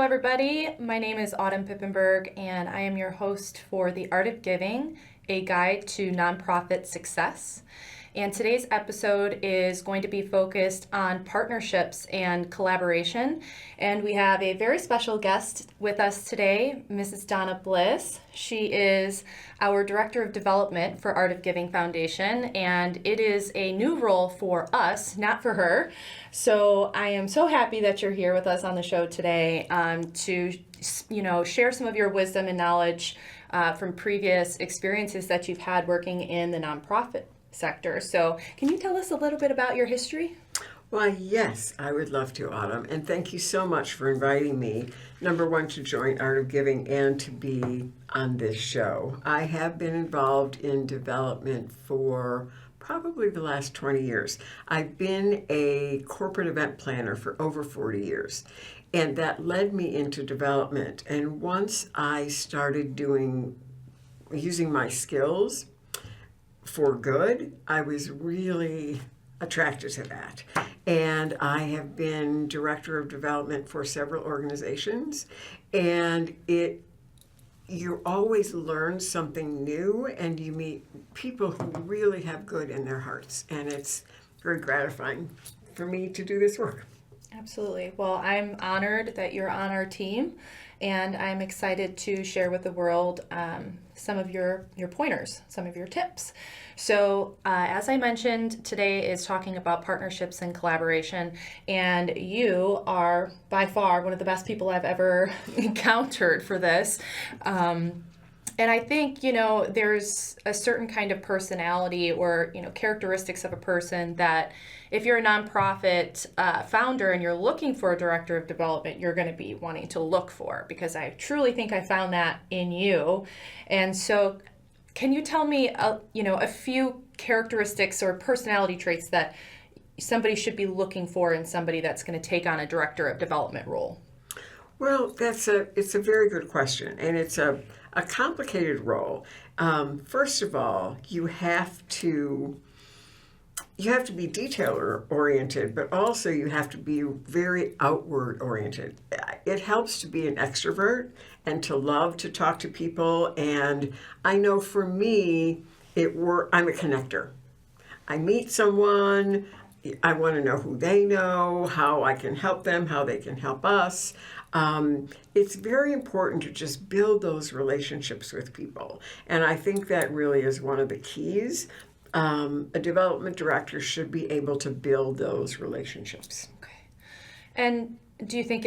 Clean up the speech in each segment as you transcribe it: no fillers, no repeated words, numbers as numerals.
everybody. My name is Autumn Pippenburg, and I am your host for The Art of Giving, a guide to nonprofit success. And today's episode is going to be focused on partnerships and collaboration. And we have a very special guest with us today, Mrs. Donna Bliss. She is our Director of Development for Art of Giving Foundation, and it is a new role for us, not for her. So I am so happy that you're here with us on the show today to share some of your wisdom and knowledge from previous experiences that you've had working in the nonprofit sector. So can you tell us a little bit about your history? Why, yes, I would love to, Autumn. And thank you so much for inviting me, number one, to join Art of Giving and to be on this show. I have been involved in development for probably the last 20 years. I've been a corporate event planner for over 40 years. And that led me into development. And once I started using my skills for good, I was really attracted to that. And I have been director of development for several organizations, and you always learn something new, and you meet people who really have good in their hearts, and it's very gratifying for me to do this work. Absolutely. Well, I'm honored that you're on our team, and I'm excited to share with the world some of your pointers, some of your tips. So as I mentioned, today is talking about partnerships and collaboration, and you are by far one of the best people I've ever encountered for this. And I think, there's a certain kind of personality or, characteristics of a person that if you're a nonprofit founder and you're looking for a director of development, you're going to be wanting to look for, because I truly think I found that in you. And so can you tell me, a few characteristics or personality traits that somebody should be looking for in somebody that's going to take on a director of development role? Well, it's a very good question, and it's a complicated role. First of all, you have to be detail oriented, but also you have to be very outward oriented. It helps to be an extrovert and to love to talk to people. And I know for me, I'm a connector. I meet someone, I want to know who they know, how I can help them, how they can help us. It's very important to just build those relationships with people. And I think that really is one of the keys. A development director should be able to build those relationships. Okay. And do you think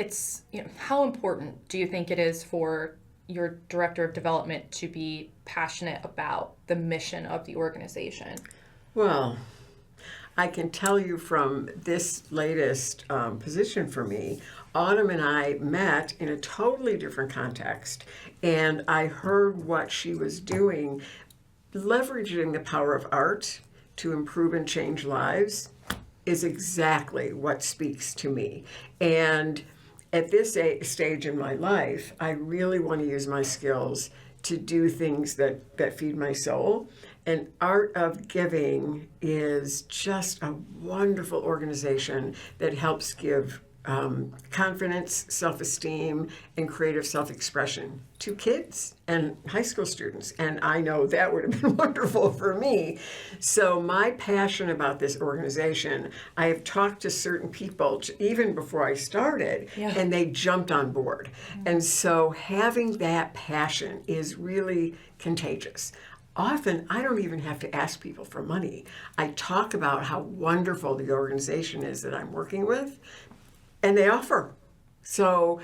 how important do you think it is for your director of development to be passionate about the mission of the organization? Well, I can tell you from this latest position for me, Autumn and I met in a totally different context, and I heard what she was doing, leveraging the power of art to improve and change lives is exactly what speaks to me. And at this stage in my life, I really want to use my skills to do things that feed my soul. And Art of Giving is just a wonderful organization that helps give confidence, self-esteem, and creative self-expression to kids and high school students. And I know that would have been wonderful for me. So my passion about this organization, I have talked to certain people even before I started, and they jumped on board. Mm-hmm. And so having that passion is really contagious. Often, I don't even have to ask people for money. I talk about how wonderful the organization is that I'm working with, and they offer. So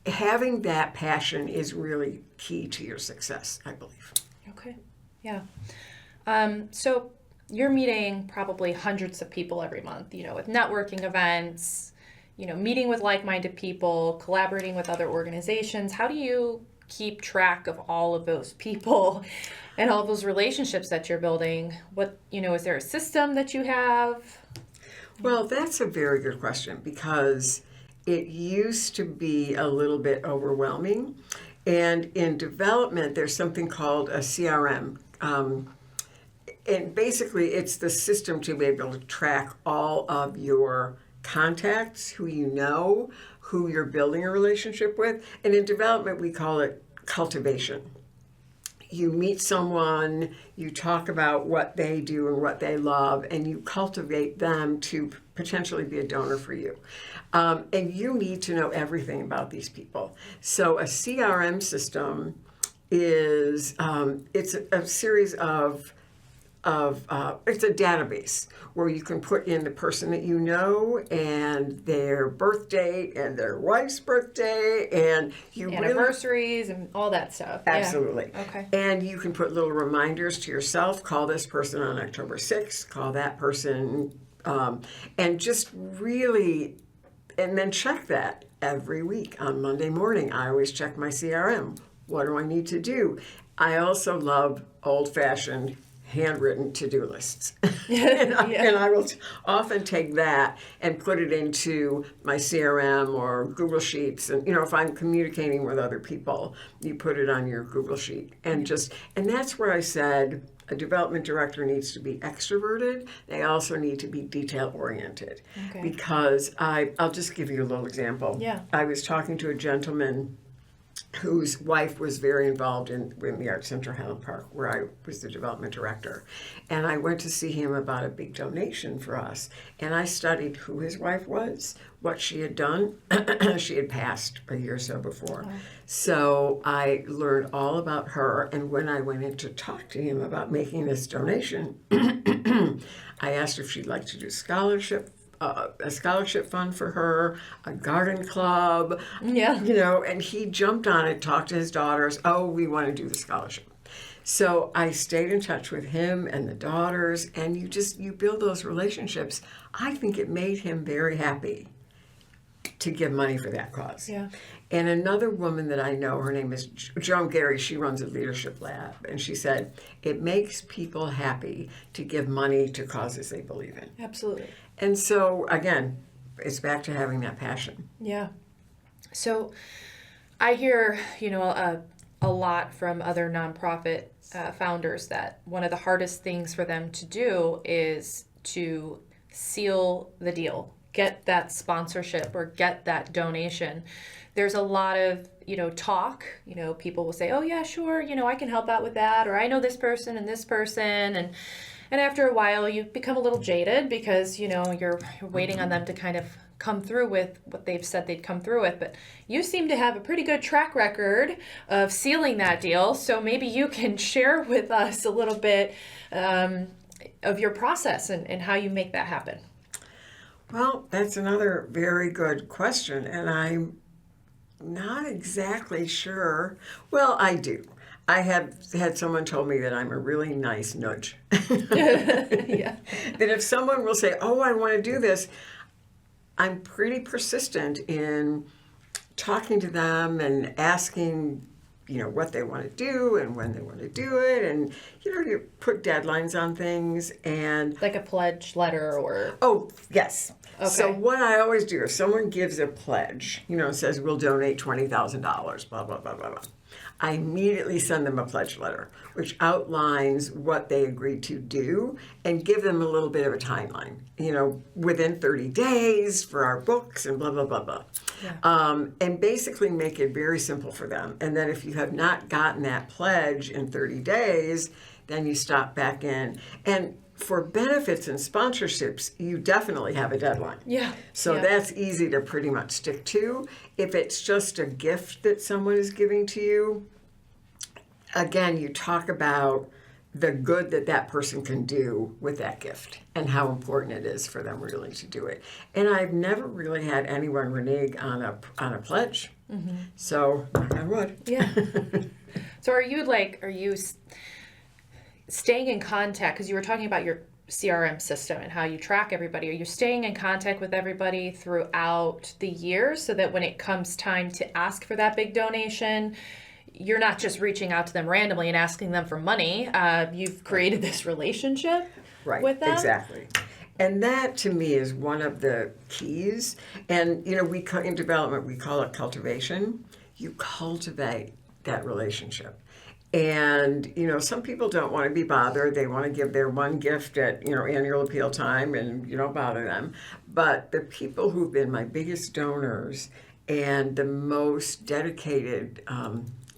having that passion is really key to your success, I believe. Okay, yeah. So you're meeting probably hundreds of people every month, with networking events, meeting with like-minded people, collaborating with other organizations. How do you keep track of all of those people and all of those relationships that you're building? What, is there a system that you have? Well, that's a very good question, because it used to be a little bit overwhelming. And in development, there's something called a CRM. And basically, it's the system to be able to track all of your contacts, who you know, who you're building a relationship with. And in development, we call it cultivation. You meet someone, you talk about what they do and what they love, and you cultivate them to potentially be a donor for you. And you need to know everything about these people. So a CRM system is it's a series of it's a database where you can put in the person that you know and their birth date and their wife's birthday and anniversaries and all that stuff. Absolutely. Yeah. Okay. And you can put little reminders to yourself. Call this person on October 6th. Call that person, and just really, and then check that every week on Monday morning. I always check my CRM. What do I need to do? I also love old-fashioned handwritten to-do lists. and I will often take that and put it into my CRM or Google Sheets. And, if I'm communicating with other people, you put it on your Google Sheet. And that's where I said a development director needs to be extroverted. They also need to be detail-oriented. Okay. Because I'll just give you a little example. Yeah. I was talking to a gentleman whose wife was very involved in the Art Center Highland Park, where I was the development director. And I went to see him about a big donation for us. And I studied who his wife was, what she had done. She had passed a year or so before. Oh. So I learned all about her. And when I went in to talk to him about making this donation, I asked if she'd like to do a scholarship fund for her, a garden club, and he jumped on it, talked to his daughters, we want to do the scholarship. So I stayed in touch with him and the daughters, and you build those relationships. I think it made him very happy to give money for that cause. Yeah. And another woman that I know, her name is Joan Gary, she runs a leadership lab, and she said, it makes people happy to give money to causes they believe in. Absolutely. And so, again, it's back to having that passion. Yeah. So I hear, a lot from other nonprofit founders that one of the hardest things for them to do is to seal the deal, get that sponsorship or get that donation. There's a lot of, talk, people will say, oh yeah, sure, I can help out with that, or I know this person and this person, and after a while, you become a little jaded because, you're waiting on them to kind of come through with what they've said they'd come through with. But you seem to have a pretty good track record of sealing that deal. So maybe you can share with us a little bit of your process and how you make that happen. Well, that's another very good question. And I'm not exactly sure. Well, I do. I have had someone told me that I'm a really nice nudge. Yeah. That if someone will say, I want to do this, I'm pretty persistent in talking to them and asking, what they want to do and when they want to do it. And, you put deadlines on things and... Like a pledge letter or... Oh, yes. Okay. So what I always do, if someone gives a pledge, says we'll donate $20,000, blah, blah, blah, blah, blah. I immediately send them a pledge letter, which outlines what they agreed to do and give them a little bit of a timeline, within 30 days for our books and blah, blah, blah, blah. Yeah. And basically make it very simple for them. And then if you have not gotten that pledge in 30 days, then you stop back in. And for benefits and sponsorships, you definitely have a deadline. Yeah. So that's easy to pretty much stick to. If it's just a gift that someone is giving to you, again, you talk about the good that person can do with that gift and how important it is for them really to do it. And I've never really had anyone renege on a pledge. Mm-hmm. So, knock on wood. Yeah. So are you staying in contact, because you were talking about your CRM system and how you track everybody. Are you staying in contact with everybody throughout the year so that when it comes time to ask for that big donation, you're not just reaching out to them randomly and asking them for money? You've created this relationship with them? Exactly. And that, to me, is one of the keys. And, in development, we call it cultivation. You cultivate that relationship. And, some people don't want to be bothered. They want to give their one gift at, annual appeal time, and you don't bother them. But the people who've been my biggest donors and the most dedicated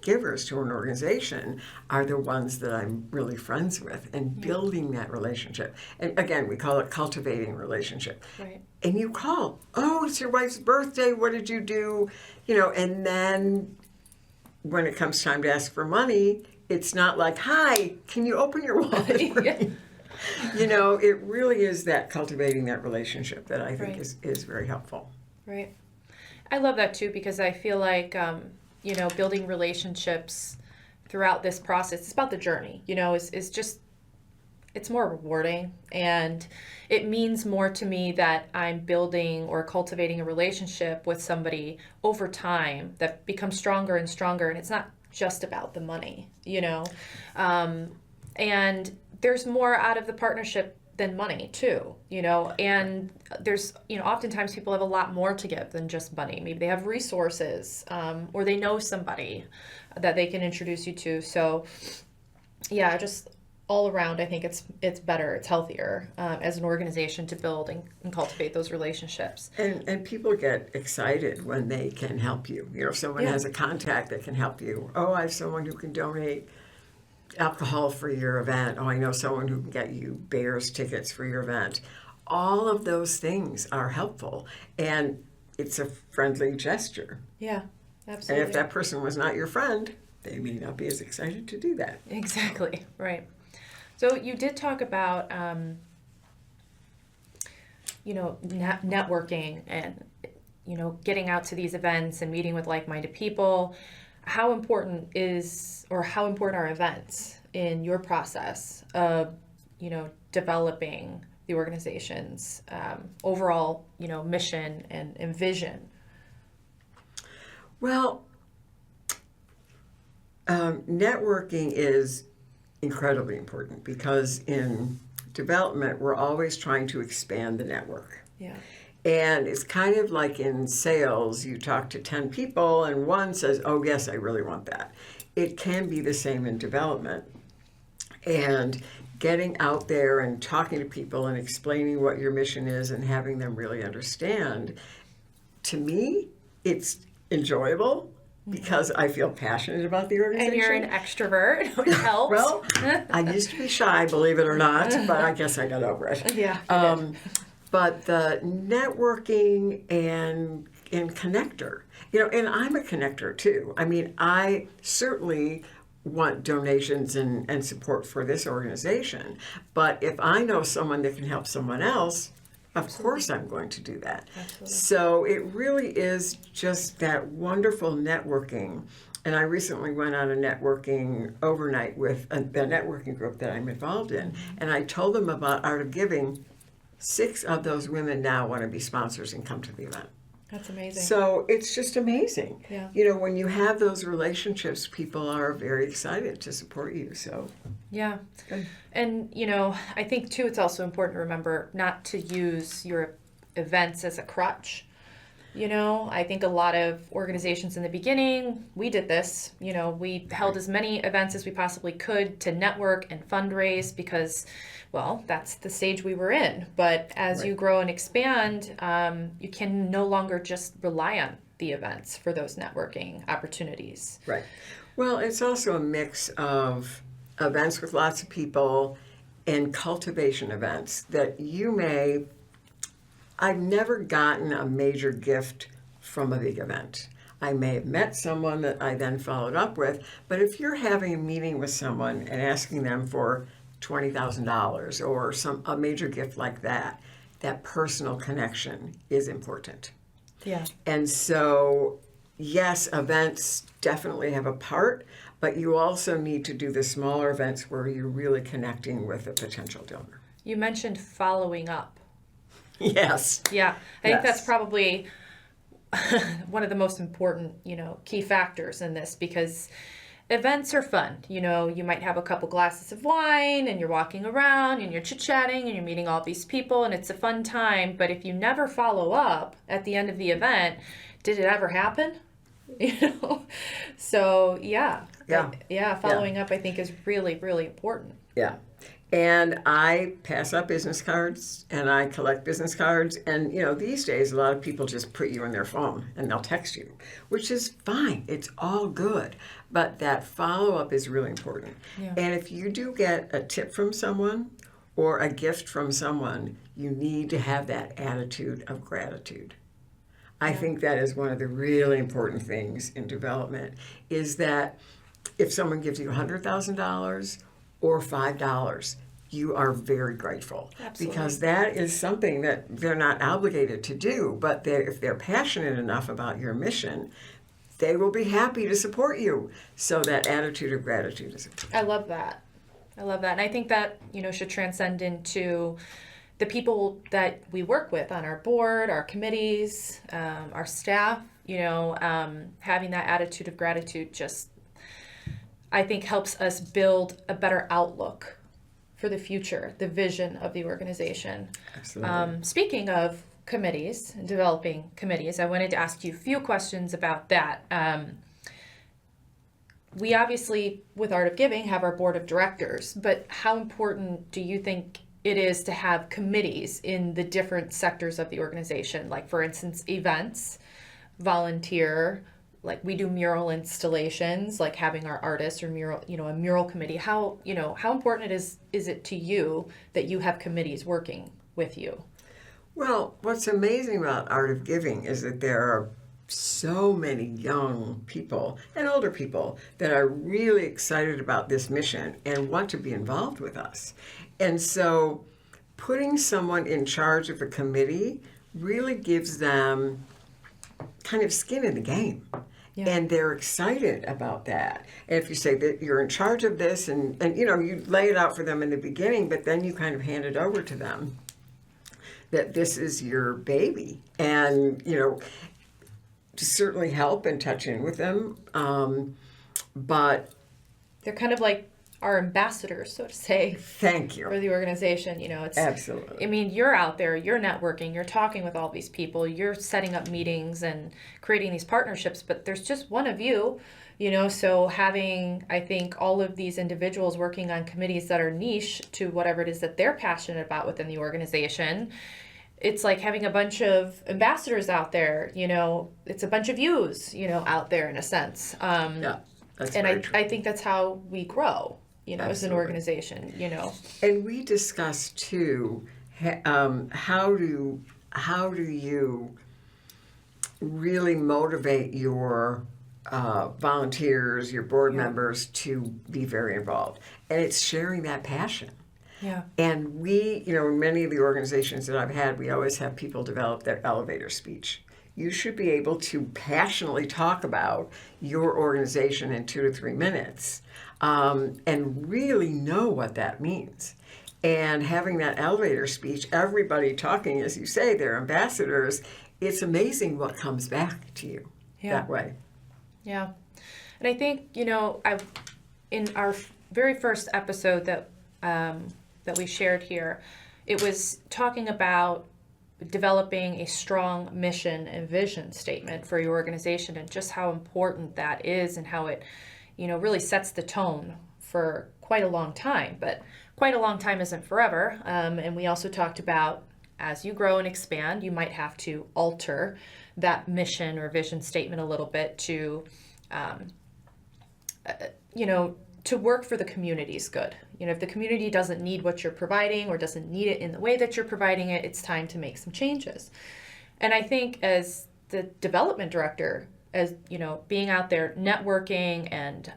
givers to an organization are the ones that I'm really friends with, and building that relationship. And again, we call it cultivating relationship. Right. And you call, oh, it's your wife's birthday. What did you do? And then when it comes time to ask for money, it's not like, hi, can you open your wallet for me? It really is that cultivating that relationship that I think is very helpful. Right. I love that too, because I feel like, building relationships throughout this process, it's about the journey, is just, it's more rewarding, and it means more to me that I'm building or cultivating a relationship with somebody over time that becomes stronger and stronger, and it's not just about the money, and there's more out of the partnership than money too, and there's, oftentimes people have a lot more to give than just money. Maybe they have resources, or they know somebody that they can introduce you to. So yeah, just all around, I think it's better, it's healthier as an organization to build and cultivate those relationships. And people get excited when they can help you. If someone has a contact that can help you. Oh, I have someone who can donate alcohol for your event. Oh, I know someone who can get you Bears tickets for your event. All of those things are helpful, and it's a friendly gesture. Yeah, absolutely. And if that person was not your friend, they may not be as excited to do that. Exactly, right. So you did talk about, networking and, getting out to these events and meeting with like-minded people. How important are events in your process of, developing the organization's overall, mission and vision? Well, networking is incredibly important, because in development, we're always trying to expand the network. Yeah. And it's kind of like in sales, you talk to 10 people and one says, oh, yes, I really want that. It can be the same in development. And getting out there and talking to people and explaining what your mission is and having them really understand, to me, it's enjoyable because I feel passionate about the organization. And you're an extrovert, which helps. Well, I used to be shy, believe it or not, but I guess I got over it. Yeah. But the networking and connector, and I'm a connector too. I mean, I certainly want donations and support for this organization, but if I know someone that can help someone else, of course I'm going to do that. Absolutely. So it really is just that wonderful networking. And I recently went on a networking overnight with the networking group that I'm involved in, and I told them about Art of Giving. 6 of those women now want to be sponsors and come to the event. That's amazing. So it's just amazing. Yeah. When you have those relationships, people are very excited to support you. So yeah. Good. And, I think too, it's also important to remember not to use your events as a crutch. I think a lot of organizations in the beginning, we did this, we held as many events as we possibly could to network and fundraise because, well, that's the stage we were in. But as you grow and expand, you can no longer just rely on the events for those networking opportunities. Right. Well, it's also a mix of events with lots of people and cultivation events that I've never gotten a major gift from a big event. I may have met someone that I then followed up with, but if you're having a meeting with someone and asking them for $20,000 or a major gift like that, that personal connection is important. Yeah. And so, yes, events definitely have a part, but you also need to do the smaller events where you're really connecting with a potential donor. You mentioned following up. Yes. Yeah, I think that's Yes. probably one of the most important, key factors in this, because events are fun. You might have a couple glasses of wine and you're walking around and you're chit-chatting and you're meeting all these people and it's a fun time. But if you never follow up at the end of the event, did it ever happen? So, yeah. Following up, I think, is really, really important. Yeah. And I pass out business cards and I collect business cards. And, these days, a lot of people just put you in their phone and they'll text you, which is fine. It's all good. But that follow up is really important. Yeah. And if you do get a tip from someone or a gift from someone, you need to have that attitude of gratitude. I think that is one of the really important things in development is that if someone gives you $100,000 or $5, you are very grateful. Absolutely. Because that is something that they're not obligated to do, but if they're passionate enough about your mission, they will be happy to support you. So that attitude of gratitude is important. I love that. And I think that, should transcend into the people that we work with on our board, our committees, our staff, having that attitude of gratitude just, I think, helps us build a better outlook for the future, the vision of the organization. Absolutely. Speaking of committees and developing committees, I wanted to ask you a few questions about that. We obviously, with Art of Giving, have our board of directors, but how important do you think it is to have committees in the different sectors of the organization? Like, for instance, events, volunteer, like we do mural installations, like having our artists or mural, a mural committee. How important is it to you that you have committees working with you? Well, what's amazing about Art of Giving is that there are so many young people and older people that are really excited about this mission and want to be involved with us. And so putting someone in charge of a committee really gives them kind of skin in the game. Yeah. And they're excited about that. And if you say that you're in charge of this and you lay it out for them in the beginning, but then you kind of hand it over to them that this is your baby. And, to certainly help and touch in with them. But they're kind of like our ambassadors, so to say. Thank you. For the organization. It's absolutely. I mean, you're out there, you're networking, you're talking with all these people, you're setting up meetings and creating these partnerships, but there's just one of you, so having, I think, all of these individuals working on committees that are niche to whatever it is that they're passionate about within the organization, it's like having a bunch of ambassadors out there, it's a bunch of yous, out there in a sense. Yeah, that's and very true. I think that's how we grow, as an organization, And we discussed too, how do you really motivate your volunteers, your board members to be very involved? And it's sharing that passion. Yeah. And we, in many of the organizations that I've had, we always have people develop their elevator speech. You should be able to passionately talk about your organization in 2 to 3 minutes and really know what that means. And having that elevator speech, everybody talking, as you say, they're ambassadors, it's amazing what comes back to you that way. Yeah. And I think, in our very first episode that we shared here, it was talking about developing a strong mission and vision statement for your organization and just how important that is and how it, really sets the tone for quite a long time. But quite a long time isn't forever. And we also talked about as you grow and expand, you might have to alter that mission or vision statement a little bit to, to work for the community's good. If the community doesn't need what you're providing or doesn't need it in the way that you're providing it, it's time to make some changes. And I think as the development director, as being out there networking and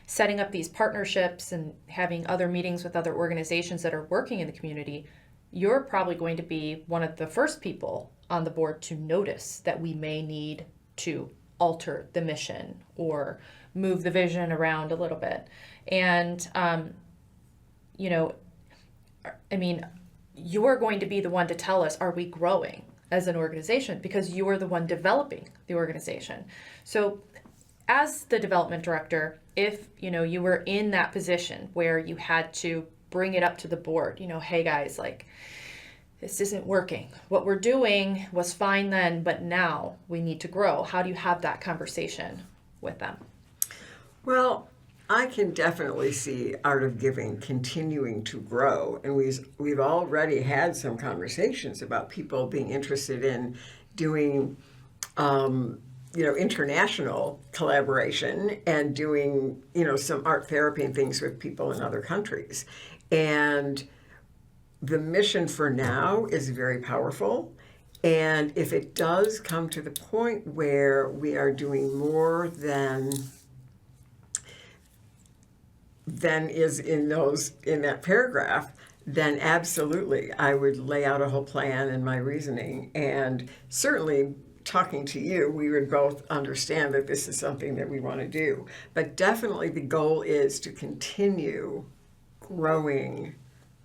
setting up these partnerships and having other meetings with other organizations that are working in the community, you're probably going to be one of the first people on the board to notice that we may need to alter the mission or move the vision around a little bit. And, you're going to be the one to tell us, are we growing as an organization? Because you are the one developing the organization. So as the development director, if, you were in that position where you had to bring it up to the board, hey guys, this isn't working. What we're doing was fine then, but now we need to grow. How do you have that conversation with them? Well, I can definitely see Art of Giving continuing to grow, and we've already had some conversations about people being interested in doing, international collaboration and doing, some art therapy and things with people in other countries. And the mission for now is very powerful. And if it does come to the point where we are doing more than is in that paragraph, then absolutely I would lay out a whole plan and my reasoning. And certainly talking to you, we would both understand that this is something that we want to do. But definitely the goal is to continue growing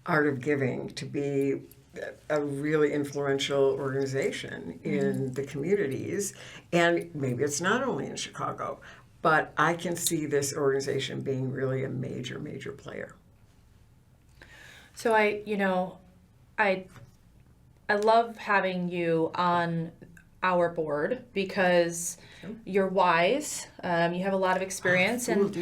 Art of Giving to be a really influential organization in the communities. And maybe it's not only in Chicago, but I can see this organization being really a major, major player. So I love having you on our board because you're wise. You have a lot of experience, and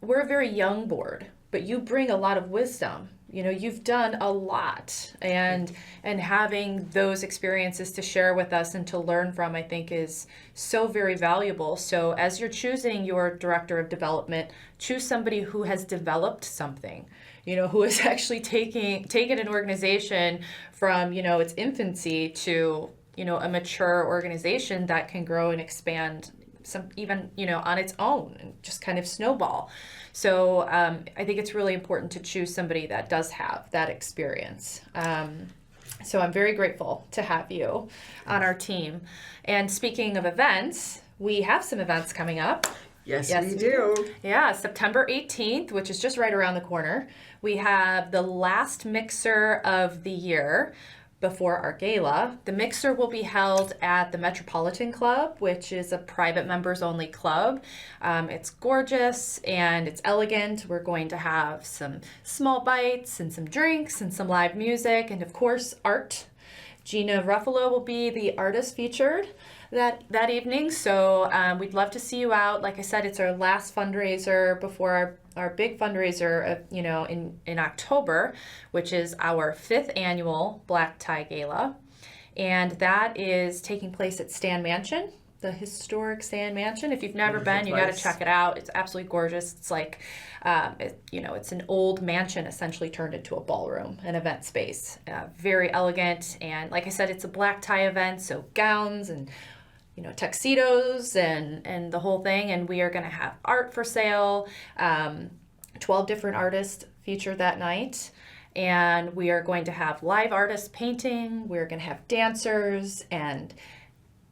we're a very young board, but you bring a lot of wisdom. You've done a lot, and having those experiences to share with us and to learn from, I think, is so very valuable. So as you're choosing your director of development, choose somebody who has developed something, who is actually taken an organization from, its infancy to, a mature organization that can grow and expand on its own and just kind of snowball. So I think it's really important to choose somebody that does have that experience. So I'm very grateful to have you on our team. And speaking of events, we have some events coming up. Yes, we do. Yeah, September 18th, which is just right around the corner. We have the last mixer of the year before our gala. The mixer will be held at the Metropolitan Club, which is a private members only club. It's gorgeous and it's elegant. We're going to have some small bites and some drinks and some live music and of course art. Gina Ruffalo will be the artist featured that evening. So we'd love to see you out. Like I said, it's our last fundraiser before our big fundraiser, in October, which is our 5th annual Black Tie Gala. And that is taking place at Stan Mansion, the historic Stan Mansion. If you've never been, you got to check it out. It's absolutely gorgeous. It's like, it's an old mansion essentially turned into a ballroom, an event space. Very elegant. And like I said, it's a black tie event, so gowns and tuxedos and the whole thing. And we are going to have art for sale, 12 different artists featured that night. And we are going to have live artists painting. We're going to have dancers and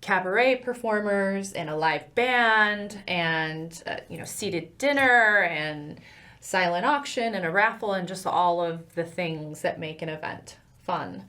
cabaret performers and a live band and, seated dinner and silent auction and a raffle and just all of the things that make an event fun.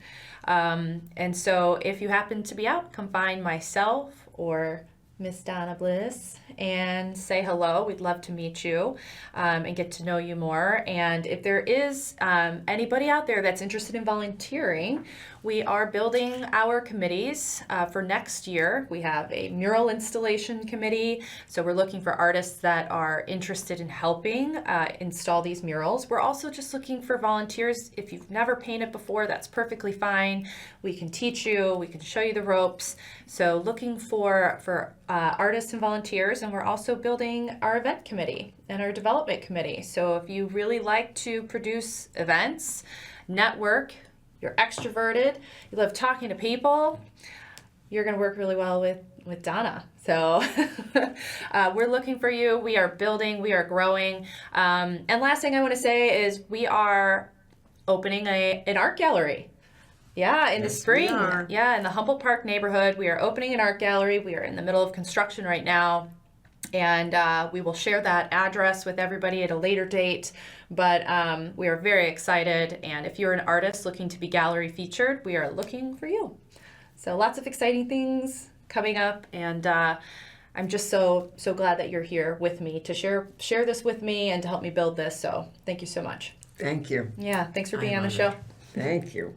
And so if you happen to be out, come find myself or Miss Donna Bliss and say hello. We'd love to meet you and get to know you more. And if there is anybody out there that's interested in volunteering, we are building our committees for next year. We have a mural installation committee. So we're looking for artists that are interested in helping install these murals. We're also just looking for volunteers. If you've never painted before, that's perfectly fine. We can teach you, we can show you the ropes. So looking for artists and volunteers, and we're also building our event committee and our development committee. So if you really like to produce events, network, you're extroverted, you love talking to people, you're going to work really well with Donna. So we're looking for you. We are building, we are growing. And last thing I want to say is we are opening an art gallery. Yeah, in the spring. Yeah, in the Humboldt Park neighborhood. We are opening an art gallery. We are in the middle of construction right now. And we will share that address with everybody at a later date. But we are very excited. And if you're an artist looking to be gallery featured, we are looking for you. So lots of exciting things coming up. And I'm just so glad that you're here with me to share this with me and to help me build this. So thank you so much. Thank you. Yeah, thanks for being on the show. Thank you.